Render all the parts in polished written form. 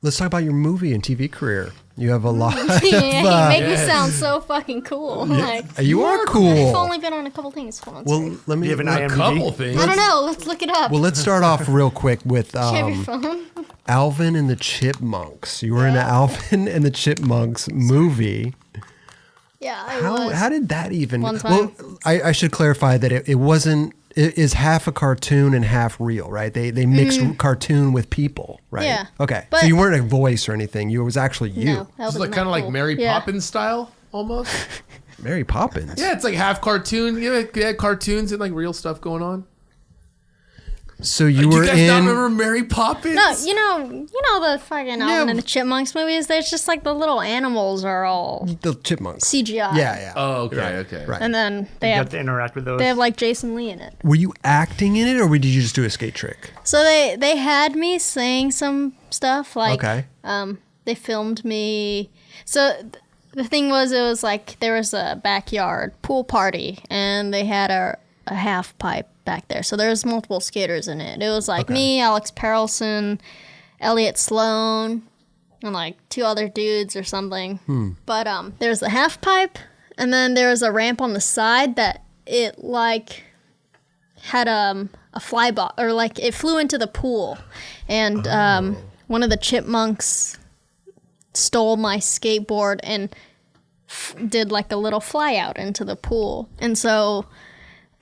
let's talk about your movie and TV career. You have a lot. You make me sound so fucking cool. Like, you are cool. I've only been on a couple things. Hold on. Well, let me. You have an A IMDb? couple things. I don't know. Let's look it up. Well, let's start off real quick with Do you have your phone? Alvin and the Chipmunks. You were in an Alvin and the Chipmunks movie. Yeah, I was. How did that even? One time. Well, I should clarify that it wasn't. It is half a cartoon and half real, right? They mixed cartoon with people, right? Yeah. Okay. But- so you weren't a voice or anything. You it was actually you. No, that It's was like kind of like Mary Poppins style, almost. Mary Poppins. Yeah, it's like half cartoon. Yeah, cartoons and like real stuff going on. So you Do were you guys not in. remember Mary Poppins? No, you know the fucking Alvin and the Chipmunks movies. There's just like the little animals are all The Chipmunks. CGI. Yeah. Oh, okay, Right, okay. Right. And then they You have have to interact with those. they have like Jason Lee in it. Were you acting in it, or did you just do a skate trick? So they had me saying some stuff like Okay. they filmed me. So the thing was, it was like there was a backyard pool party and they had a half pipe back there. So there was multiple skaters in it. It was like me, Alex Perelson, Elliot Sloan, and like two other dudes or something. But there's a half pipe, and then there was a ramp on the side that it like had a fly bar, or like it flew into the pool, and one of the chipmunks stole my skateboard and did like a little fly out into the pool. And so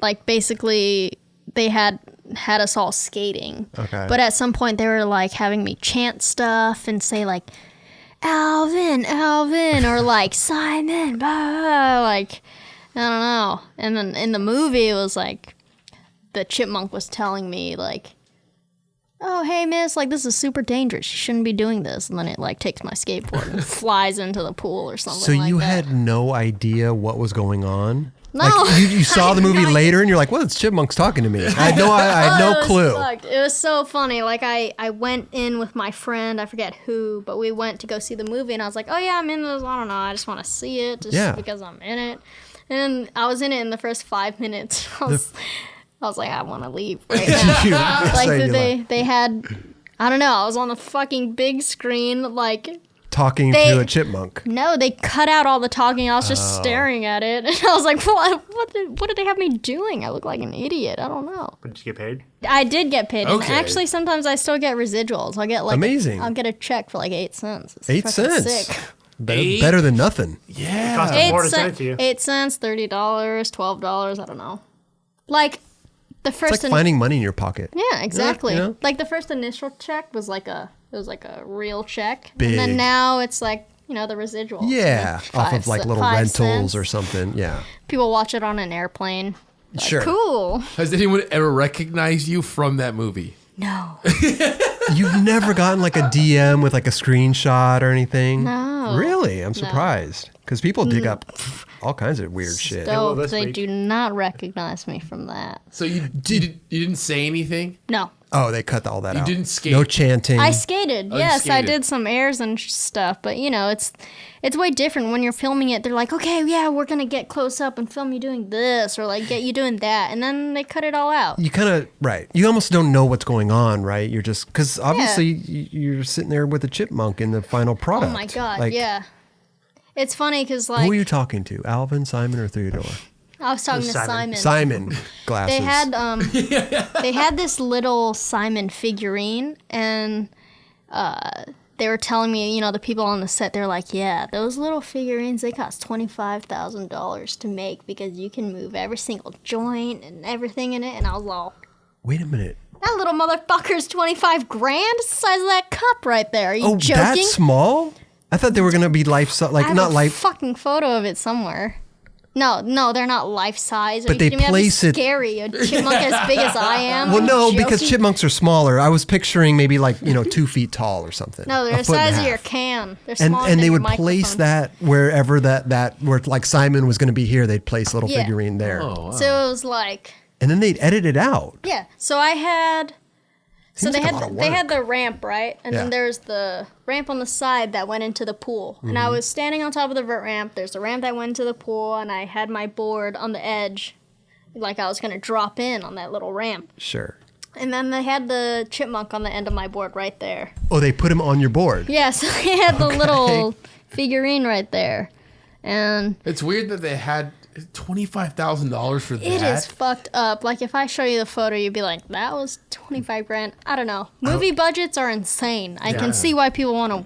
like basically they had us all skating. Okay. But at some point they were like having me chant stuff and say like Alvin, Alvin, or like Simon, blah, like I don't know. And then in the movie it was like the chipmunk was telling me like, oh, hey, miss, like, this is super dangerous. You shouldn't be doing this. And then it, like, takes my skateboard and flies into the pool or something So like you that. had no idea what was going on? No. Like you saw I the had movie no later and you're like, well, it's Chipmunks talking to me. I had no It was clue. fucked. It was so funny. Like, I went in with my friend, I forget who, but we went to go see the movie, and I was like, oh, yeah, I'm in this. I don't know. I just want to see it just because I'm in it. And I was in it in the first 5 minutes. I was like, I want to leave right now. Like, they had... I don't know. I was on the fucking big screen, like... Talking to a chipmunk. No, they cut out all the talking. I was just staring at it. And I was like, what did they have me doing? I look like an idiot. I don't know. But did you get paid? I did get paid. And Okay. actually, sometimes I still get residuals. I'll get like... Amazing. I'll get a check for like 8 cents. It's 8 fucking cents. Sick. Better than nothing. Yeah. Cost us more to send it to you. 8 cents, $30, $12. I don't know. Like... The first It's like finding money in your pocket. Yeah, exactly. you know? Like the first initial check was like a real check. Big. And then now it's like, the residuals. Yeah, off of like little 5 rentals cents. or something. Yeah. People watch it on an airplane. Like, Sure. Cool. Has anyone ever recognized you from that movie? No. You've never gotten like a DM with like a screenshot or anything? No. Really? I'm surprised. Because people dig up all kinds of weird shit. So this they week. do not recognize me from that. So you didn't say anything? No. Oh, they cut all that out. didn't skate? No chanting. I skated. you Yes, I skated. did some airs and stuff, but it's way different when you're filming it. They're like, "Okay, yeah, we're going to get close up and film you doing this or like get you doing that." And then they cut it all out. You kind of, right. You almost don't know what's going on, right? You're just, because obviously you're sitting there with a chipmunk in the final product. Oh my god, Like, yeah. It's funny cuz Who like are you talking to? Alvin, Simon, or Theodore? I was talking to Simon. Simon. Simon glasses. They had this little Simon figurine, and they were telling me, the people on the set, they're like, yeah, those little figurines, they cost $25,000 to make because you can move every single joint and everything in it. And I was all, Wait a minute. that little motherfucker's 25 grand? It's the size of that cup right there. Are you Oh, joking? that small? I thought they were going to be life size, like I have not a life. fucking photo of it somewhere. No, they're not life size. But they place it- Scary. A chipmunk as big as I am. Well, Are you no, because joking? chipmunks are smaller. I was picturing maybe like 2 feet tall or something. No, they're A the foot and a size of your half. can. They're And smaller and than they your would place microphone. that wherever that where like Simon was going to be here, they'd place a little Yeah. figurine there, Oh, wow. So it was like, and then they'd edit it out. yeah. So I had, Seems they like a lot of had work. the ramp, right? And Yeah. then there's the ramp on the side that went into the pool. And I was standing on top of the vert ramp. There's the ramp that went into the pool, and I had my board on the edge, like I was gonna drop in on that little ramp. Sure. And then they had the chipmunk on the end of my board right there. Oh, they put him on your board. Yeah, so they had the little figurine right there. And It's weird that they had $25,000 for that. it is fucked up. Like, if I show you the photo, you'd be like, that was 25 grand. I don't know. Movie budgets are insane. I can see why people want to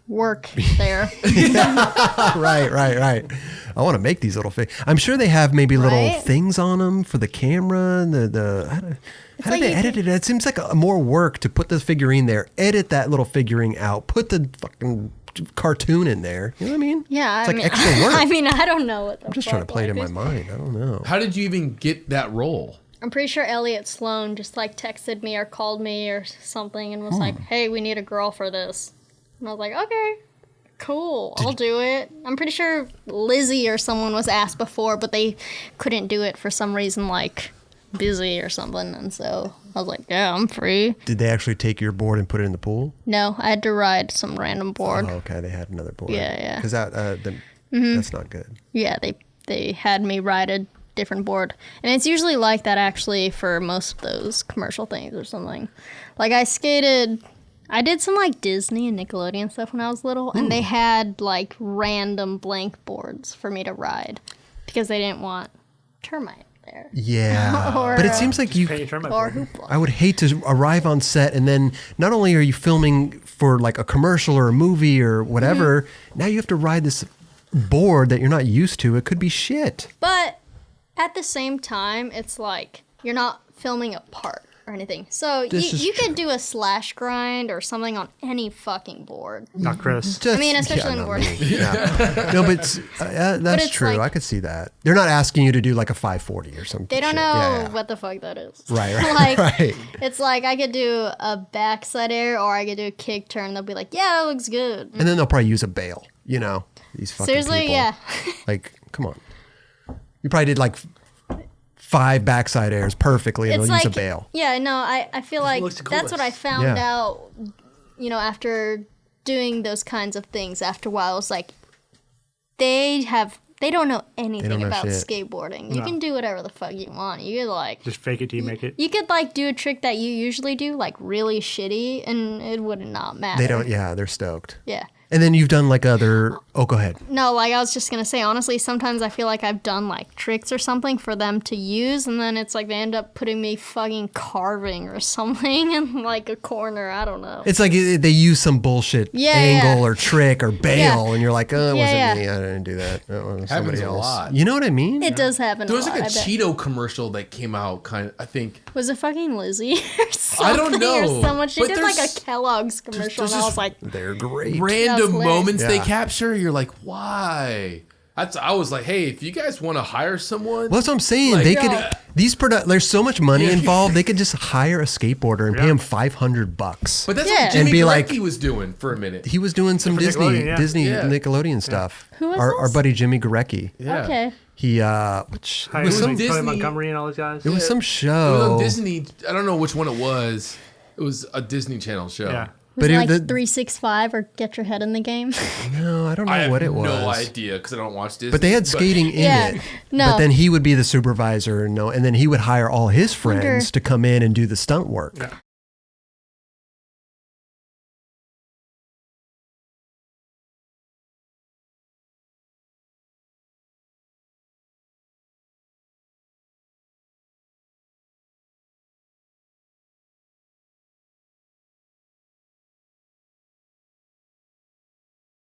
work there. Right. I want to make these little things. I'm sure they have maybe little Right? things on them for the camera. And how do they edit it? It seems like more work to put the figurine there, edit that little figurine out, put the fucking cartoon in there. You know what I mean? Yeah, It's I like mean, extra work. I mean, I don't know what the I'm just trying to play it in my mind. I don't know. How did you even get that role? I'm pretty sure Elliot Sloan just like texted me or called me or something and was like, hey, we need a girl for this. And I was like, okay, cool, I'll do it. I'm pretty sure Lizzie or someone was asked before, but they couldn't do it for some reason, like busy or something. And so I was like, yeah, I'm free. Did they actually take your board and put it in the pool? No, I had to ride some random board. Oh, okay. They had another board. Yeah. Because that's not good. Yeah, they had me ride a different board. And it's usually like that actually for most of those commercial things or something. Like I did some like Disney and Nickelodeon stuff when I was little, and they had like random blank boards for me to ride because they didn't want termite there. Yeah. Or, but it seems like you... Pay your termite Or board. hoopla. I would hate to arrive on set and then not only are you filming for like a commercial or a movie or whatever, now you have to ride this board that you're not used to. It could be shit. But at the same time, it's like you're not filming a part or anything. So This is you could true. do a slash grind or something on any fucking board. Not Chris. Just, mean, especially in not work. me. Yeah. No, but that's it's true. like- I could see that. They're not asking you to do like a 540 or something. They don't shit. know Yeah. what the fuck that is. Right. like, Right. It's like I could do a backside air or I could do a kick turn. They'll be like, yeah, that looks good. And then they'll probably use a bail. You know, these fucking Seriously, people. yeah. Like, come on. You probably did like 5 backside airs perfectly, and It's they'll like, use a bail. yeah, no, I feel like looks the that's what I coolest. found Yeah. out, after doing those kinds of things. After a while, it's like they don't know anything know about shit. skateboarding. You No. can do whatever the fuck you want. You could like Just fake it till you make it. you could like do a trick that you usually do like really shitty, and it would not matter. They don't. Yeah, they're stoked. Yeah. And then you've done like other. Oh, go ahead. No, like I was just gonna say, honestly, sometimes I feel like I've done like tricks or something for them to use, and then it's like they end up putting me fucking carving or something in like a corner. I don't know. It's like they use some bullshit Yeah, angle yeah. or trick or bail, Yeah. and you're like, oh, it Yeah, wasn't yeah. me. I didn't do that. That was Happens somebody a else. lot. You know what I mean? It does happen. There was a like lot, a I bet. Cheeto commercial that came out, kind of. I think Was it fucking Lizzie or something? I don't know, Or someone. She but did like there's- a Kellogg's commercial, there's and I this was like, They're great. random lit. moments they Yeah. capture. You're like, why? I was like, hey, if you guys want to hire someone, Well, that's what I'm saying. Like, They could yeah. there's so much money Yeah. involved. They could just hire a skateboarder and pay him $500. but that's Yeah. what Jimmy And be like- Garecki was doing for a minute. He was doing some For Disney Nickelodeon, yeah. Yeah. Nickelodeon stuff. Who was our this? buddy Jimmy Garecki. Yeah. okay. He Hi, it was it was some like Tony Disney- Montgomery and all those guys. it was some It was show. on Disney. I don't know which one it was. It was a Disney Channel show. Yeah. Was But it it- like the- 365 or Get Your Head in the Game? No, I don't know I have what it was. no idea because I don't watch Disney. But they had skating in Yeah, it. no. But then he would be the supervisor, and then he would hire all his friends Wonder- to come in and do the stunt work.